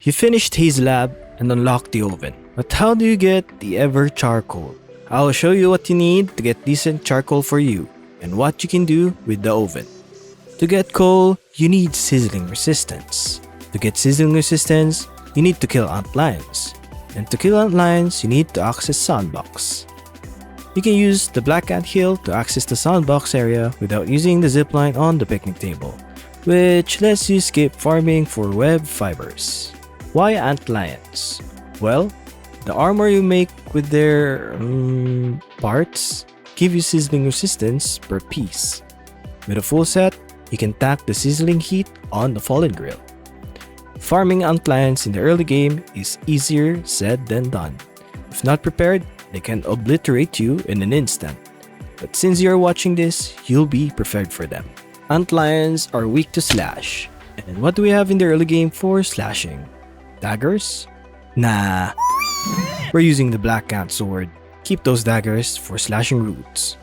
You finished Haze Lab and unlocked the oven. But how do you get the EverChar Coal? I'll show you what you need to get decent charcoal for you and what you can do with the oven. To get coal, you need sizzling resistance. To get sizzling resistance, you need to kill Antlions. And to kill Antlions, you need to access Sandbox. You can use the black ant hill to access the Sandbox area without using the zipline on the picnic table, which lets you skip farming for web fibers. Why Antlions? Well, the armor you make with their parts give you sizzling resistance per piece. With a full set, you can tank the sizzling heat on the fallen grill. Farming Antlions in the early game is easier said than done. If not prepared, they can obliterate you in an instant. But since you're watching this, you'll be prepared for them. Antlions are weak to slash. And what do we have in the early game for slashing? Daggers? Nah. We're using the black ant sword. Keep those daggers for slashing roots.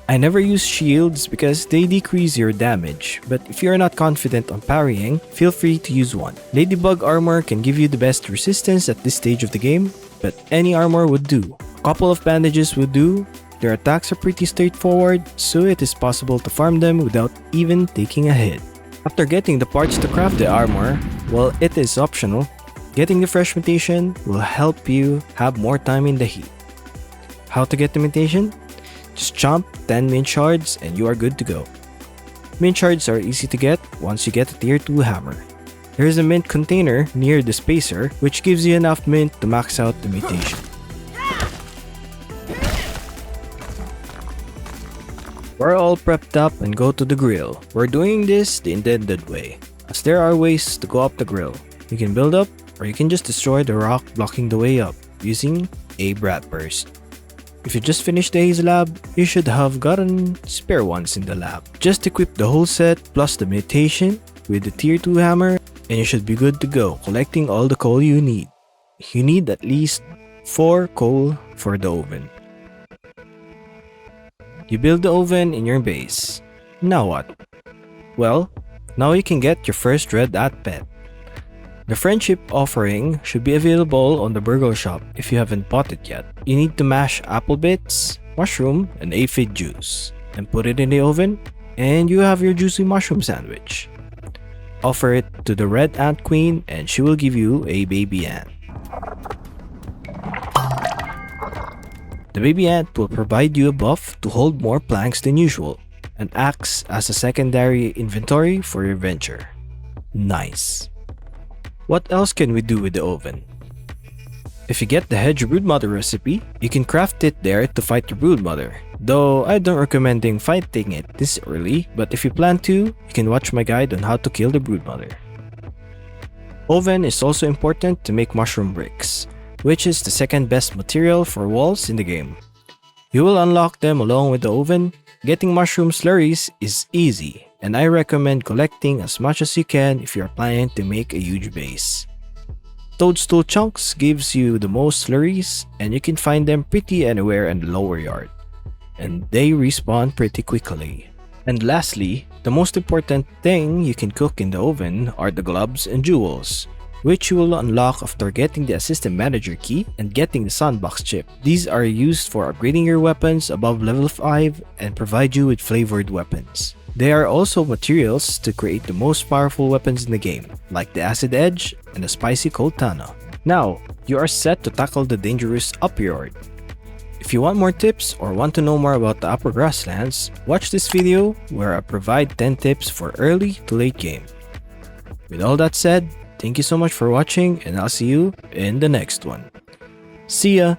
I never use shields because they decrease your damage, but if you're not confident on parrying, feel free to use one. Ladybug armor can give you the best resistance at this stage of the game, but any armor would do. A couple of bandages would do. Their attacks are pretty straightforward, so it is possible to farm them without even taking a hit. After getting the parts to craft the armor, while it is optional, getting the fresh mutation will help you have more time in the heat. How to get the mutation? Just chomp 10 mint shards and you are good to go. Mint shards are easy to get once you get a tier 2 hammer. There is a mint container near the spacer which gives you enough mint to max out the mutation. We're all prepped up and go to the grill. We're doing this the intended way, as there are ways to go up the grill. You can build up or you can just destroy the rock blocking the way up using a brat burst. If you just finished the Haze Lab, you should have gotten spare ones in the lab. Just equip the whole set plus the mutation with the tier 2 hammer and you should be good to go collecting all the coal you need. You need at least 4 coal for the oven. You build the oven in your base. Now what? Well, now you can get your first red ant pet. The friendship offering should be available on the burger shop if you haven't bought it yet. You need to mash apple bits, mushroom, and aphid juice, and put it in the oven, and you have your juicy mushroom sandwich. Offer it to the red ant queen and she will give you a baby ant. The baby ant will provide you a buff to hold more planks than usual, and acts as a secondary inventory for your venture. Nice. What else can we do with the oven? If you get the hedge broodmother recipe, you can craft it there to fight the broodmother. Though I don't recommend fighting it this early, but if you plan to, you can watch my guide on how to kill the broodmother. Oven is also important to make mushroom bricks, which is the second best material for walls in the game. You will unlock them along with the oven. Getting mushroom slurries is easy, and I recommend collecting as much as you can if you're planning to make a huge base. Toadstool chunks gives you the most slurries, and you can find them pretty anywhere in the lower yard, and they respawn pretty quickly. And lastly, the most important thing you can cook in the oven are the gloves and jewels, which you will unlock after getting the assistant manager key and getting the sandbox chip. These are used for upgrading your weapons above level 5 and provide you with flavored weapons. They are also materials to create the most powerful weapons in the game, like the acid edge and the spicy Koltana. Now, you are set to tackle the dangerous upper yard. If you want more tips or want to know more about the Upper Grasslands, watch this video where I provide 10 tips for early to late game. With all that said, thank you so much for watching and I'll see you in the next one. See ya!